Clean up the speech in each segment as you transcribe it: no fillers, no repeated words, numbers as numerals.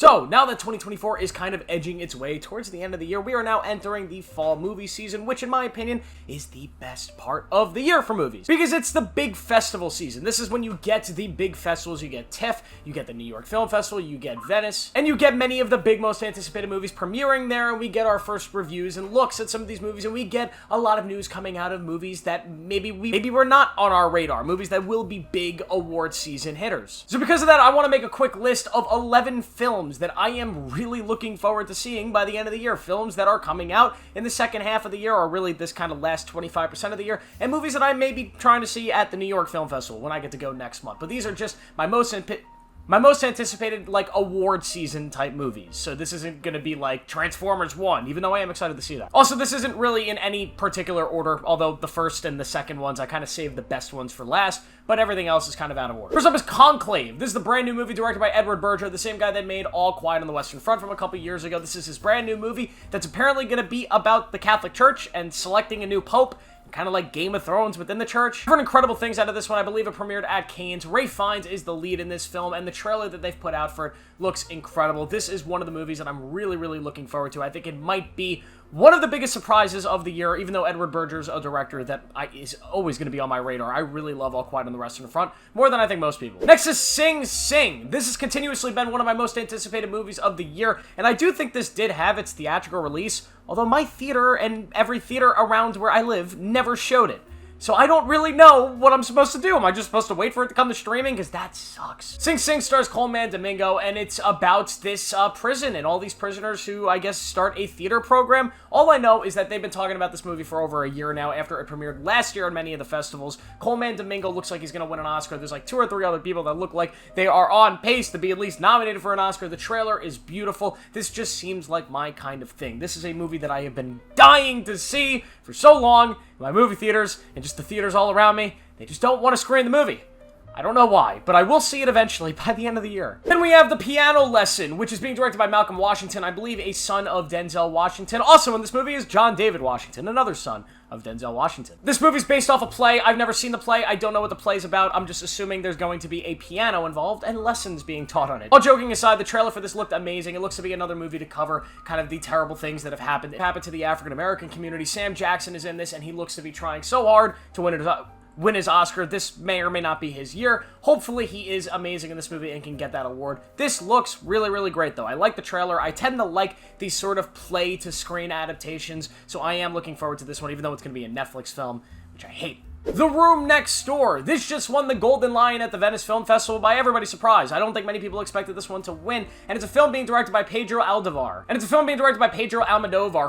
So, now that 2024 is kind of edging its way towards the end of the year, we are now entering the fall movie season, which in my opinion is the best part of the year for movies. Because it's the big festival season. This is when you get the big festivals. You get TIFF, you get the New York Film Festival, you get Venice, and you get many of the big, most anticipated movies premiering there, and we get our first reviews and looks at some of these movies, and we get a lot of news coming out of movies that maybe were not on our radar, movies that will be big award season hitters. So because of that, I want to make a quick list of 11 films that I am really looking forward to seeing by the end of the year. Films that are coming out in the second half of the year, or really this kind of last 25% of the year, and movies that I may be trying to see at the New York Film Festival when I get to go next month. But these are just my most anticipated, like, award season type movies. So this isn't going to be like Transformers 1, even though I am excited to see that. Also, this isn't really in any particular order, although the first and the second ones, I kind of saved the best ones for last, but everything else is kind of out of order. First up is Conclave. This is the brand new movie directed by Edward Berger, the same guy that made All Quiet on the Western Front from a couple years ago. This is his brand new movie that's apparently going to be about the Catholic Church and selecting a new pope, kind of like Game of Thrones within the church. I've heard incredible things out of this one. I believe it premiered at Cannes. Ralph Fiennes is the lead in this film, and the trailer that they've put out for it looks incredible. This is one of the movies that I'm really, really looking forward to. I think it might be one of the biggest surprises of the year, even though Edward Berger's a director that is always going to be on my radar. I really love All Quiet on the Western Front, more than I think most people. Next is Sing Sing. This has continuously been one of my most anticipated movies of the year, and I do think this did have its theatrical release, although my theater and every theater around where I live never showed it. So I don't really know what I'm supposed to do. Am I just supposed to wait for it to come to streaming? Because that sucks. Sing Sing stars Coleman Domingo, and it's about this prison and all these prisoners who, I guess, start a theater program. All I know is that they've been talking about this movie for over a year now after it premiered last year on many of the festivals. Coleman Domingo looks like he's going to win an Oscar. There's like 2 or 3 other people that look like they are on pace to be at least nominated for an Oscar. The trailer is beautiful. This just seems like my kind of thing. This is a movie that I have been dying to see for so long. My movie theaters and just the theaters all around me, they just don't want to screen the movie. I don't know why, but I will see it eventually by the end of the year. Then we have The Piano Lesson, which is being directed by Malcolm Washington, I believe a son of Denzel Washington. Also in this movie is John David Washington, another son of Denzel Washington. This movie's based off a play. I've never seen the play. I don't know what the play's about. I'm just assuming there's going to be a piano involved and lessons being taught on it. All joking aside, the trailer for this looked amazing. It looks to be another movie to cover kind of the terrible things that have happened to the African-American community. Sam Jackson is in this, and he looks to be trying so hard to win his Oscar. This may or may not be his year. Hopefully he is amazing in this movie and can get that award. This looks really, really great though. I like the trailer. I tend to like these sort of play-to-screen adaptations, so I am looking forward to this one, even though it's going to be a Netflix film, which I hate. The Room Next Door. This just won the Golden Lion at the Venice Film Festival by everybody's surprise. I don't think many people expected this one to win, and it's a film being directed by Pedro Almodovar.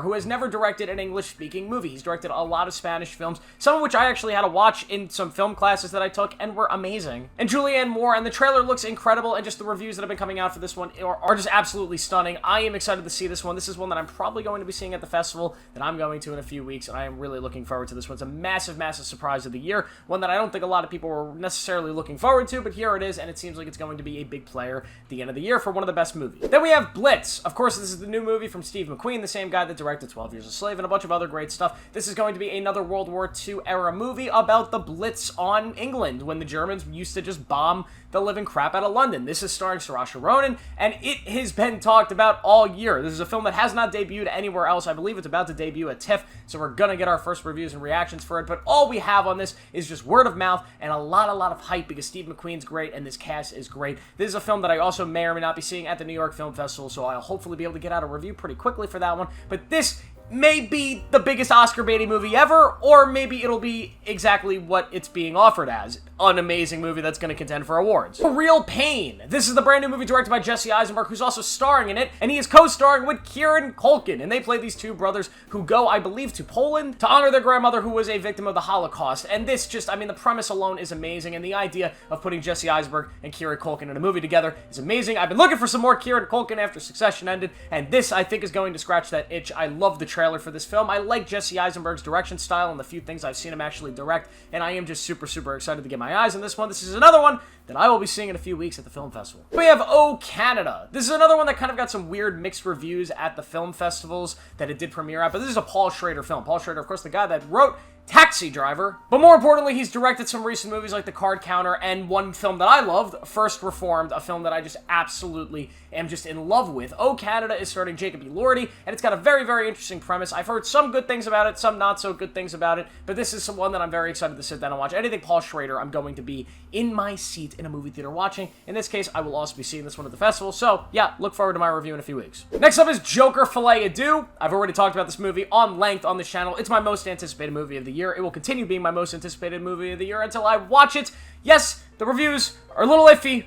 Who has never directed an English-speaking movie. He's directed a lot of Spanish films, some of which I actually had to watch in some film classes that I took, and were amazing. And Julianne Moore, and the trailer looks incredible, and just the reviews that have been coming out for this one are just absolutely stunning. I am excited to see this one. This is one that I'm probably going to be seeing at the festival that I'm going to in a few weeks, and I am really looking forward to this one. It's a massive, massive surprise of the year, one that I don't think a lot of people were necessarily looking forward to, but here it is, and it seems like it's going to be a big player at the end of the year for one of the best movies. Then we have Blitz. Of course, this is the new movie from Steve McQueen, the same guy that directed 12 Years a Slave and a bunch of other great stuff. This is going to be another World War II era movie about the Blitz on England, when the Germans used to just bomb the living crap out of London. This is starring Saoirse Ronan, and it has been talked about all year. This is a film that has not debuted anywhere else. I believe it's about to debut at TIFF, so we're gonna get our first reviews and reactions for it, but all we have on this is just word of mouth and a lot of hype because Steve McQueen's great and this cast is great. This is a film that I also may or may not be seeing at the New York Film Festival, so I'll hopefully be able to get out a review pretty quickly for that one, but this may be the biggest Oscar baiting movie ever, or maybe it'll be exactly what it's being offered as. An amazing movie that's going to contend for awards. A Real Pain. This is the brand new movie directed by Jesse Eisenberg, who's also starring in it, and he is co-starring with Kieran Culkin, and they play these two brothers who go, I believe, to Poland to honor their grandmother who was a victim of the Holocaust, and this just, I mean, the premise alone is amazing, and the idea of putting Jesse Eisenberg and Kieran Culkin in a movie together is amazing. I've been looking for some more Kieran Culkin after Succession ended, and this, I think, is going to scratch that itch. I love the trailer for this film. I like Jesse Eisenberg's direction style and the few things I've seen him actually direct, and I am just super, super excited to get my eyes on this one. This is another one that I will be seeing in a few weeks at the film festival. We have Oh Canada. This is another one that kind of got some weird mixed reviews at the film festivals that it did premiere at, but this is a Paul Schrader film. Paul Schrader, of course, the guy that wrote Taxi Driver, but more importantly, he's directed some recent movies like The Card Counter and one film that I loved, First Reformed, a film that I just absolutely am just in love with. Oh Canada is starring Jacob Elordi, and it's got a very, very interesting premise. I've heard some good things about it, some not so good things about it, but this is one that I'm very excited to sit down and watch. Anything Paul Schrader, I'm going to be in my seat in a movie theater watching. In this case, I will also be seeing this one at the festival, so yeah, look forward to my review in a few weeks. Next up is Joker Filet Adieu. I've already talked about this movie on length on this channel. It's my most anticipated movie of the year. It will continue being my most anticipated movie of the year until I watch it. Yes, the reviews are a little iffy.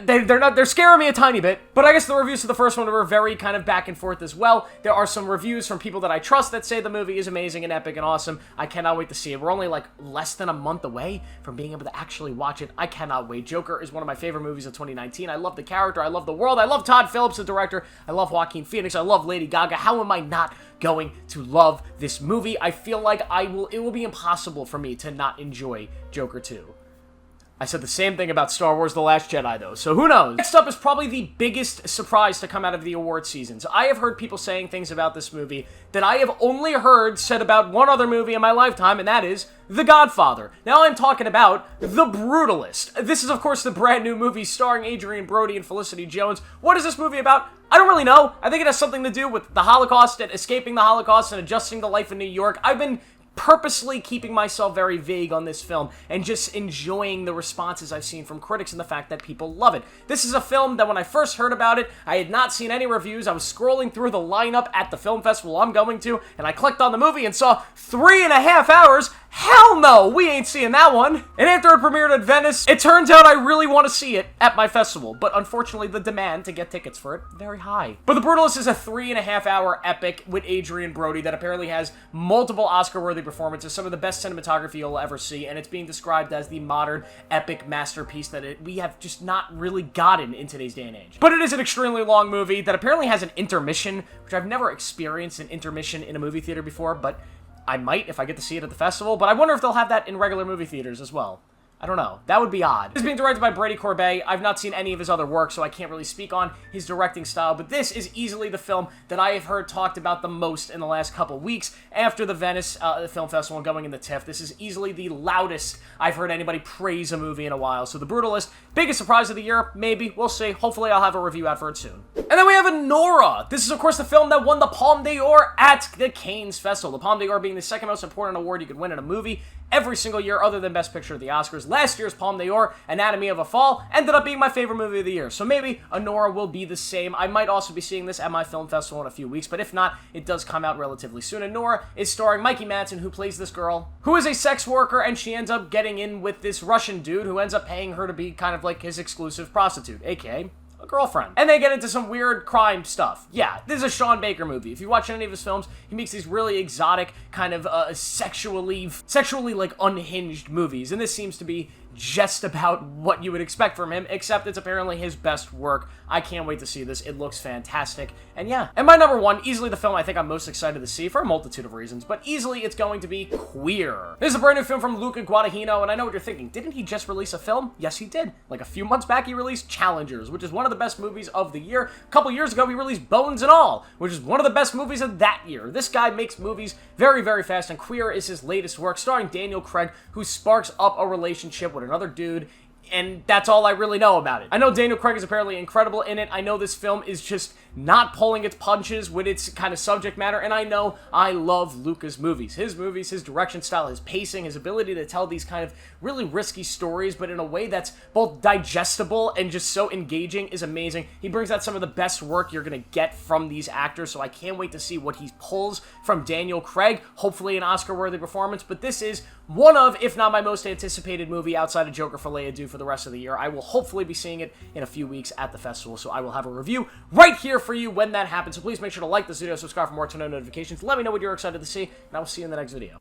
They're scaring me a tiny bit, but I guess the reviews for the first one were very kind of back and forth as well. There are some reviews from people that I trust that say the movie is amazing and epic and awesome. I cannot wait to see it. We're only like less than a month away from being able to actually watch it. I cannot wait. Joker is one of my favorite movies of 2019. I love the character. I love the world. I love Todd Phillips, the director. I love Joaquin Phoenix. I love Lady Gaga. How am I not going to love this movie? I feel like it will be impossible for me to not enjoy Joker 2. I said the same thing about Star Wars The Last Jedi, though, so who knows? Next up is probably the biggest surprise to come out of the award seasons. I have heard people saying things about this movie that I have only heard said about one other movie in my lifetime, and that is The Godfather. Now I'm talking about The Brutalist. This is, of course, the brand new movie starring Adrian Brody and Felicity Jones. What is this movie about? I don't really know. I think it has something to do with the Holocaust and escaping the Holocaust and adjusting to life in New York. I've been purposely keeping myself very vague on this film and just enjoying the responses I've seen from critics and the fact that people love it. This is a film that when I first heard about it, I had not seen any reviews. I was scrolling through the lineup at the film festival I'm going to, and I clicked on the movie and saw 3.5 hours. Hell no, we ain't seeing that one. And after it premiered at Venice, it turns out I really want to see it at my festival, but unfortunately the demand to get tickets for it, very high. But The Brutalist is a 3.5 hour epic with Adrian Brody that apparently has multiple Oscar-worthy performances, some of the best cinematography you'll ever see, and it's being described as the modern epic masterpiece that we have just not really gotten in today's day and age. But it is an extremely long movie that apparently has an intermission, which I've never experienced an intermission in a movie theater before, but I might if I get to see it at the festival, but I wonder if they'll have that in regular movie theaters as well. I don't know. That would be odd. This is being directed by Brady Corbet. I've not seen any of his other work, so I can't really speak on his directing style, but this is easily the film that I have heard talked about the most in the last couple weeks after the Venice Film Festival and going in the TIFF. This is easily the loudest I've heard anybody praise a movie in a while. So The Brutalist, biggest surprise of the year, maybe. We'll see. Hopefully I'll have a review out for it soon. And then we have Anora. This is, of course, the film that won the Palme d'Or at the Cannes Festival. The Palme d'Or being the second most important award you could win in a movie every single year other than Best Picture at the Oscars. Last year's Palme d'Or, Anatomy of a Fall, ended up being my favorite movie of the year. So maybe Anora will be the same. I might also be seeing this at my film festival in a few weeks, but if not, it does come out relatively soon. Anora is starring Mikey Madsen, who plays this girl, who is a sex worker, and she ends up getting in with this Russian dude who ends up paying her to be kind of like his exclusive prostitute, aka a girlfriend. And they get into some weird crime stuff. Yeah, this is a Sean Baker movie. If you watch any of his films, he makes these really exotic, kind of sexually like unhinged movies. And this seems to be just about what you would expect from him, except it's apparently his best work. I can't wait to see this. It looks fantastic. And yeah. And my number one, easily the film I think I'm most excited to see for a multitude of reasons, but easily it's going to be Queer. This is a brand new film from Luca Guadagnino, and I know what you're thinking. Didn't he just release a film? Yes, he did. Like a few months back, he released Challengers, which is one of the best movies of the year. A couple years ago, he released Bones and All, which is one of the best movies of that year. This guy makes movies very, very fast, and Queer is his latest work, starring Daniel Craig, who sparks up a relationship with another dude, and that's all I really know about it. I know Daniel Craig is apparently incredible in it. I know this film is just not pulling its punches with its kind of subject matter, and I know I love Luca's movies. His movies, his direction style, his pacing, his ability to tell these kind of really risky stories, but in a way that's both digestible and just so engaging is amazing. He brings out some of the best work you're going to get from these actors, so I can't wait to see what he pulls from Daniel Craig. Hopefully an Oscar-worthy performance, but this is one of, if not my most anticipated movie outside of Joker Filet Adieu for the rest of the year. I will hopefully be seeing it in a few weeks at the festival, so I will have a review right here for you when that happens. So please make sure to like this video, subscribe for more notifications. Let me know what you're excited to see, and I will see you in the next video.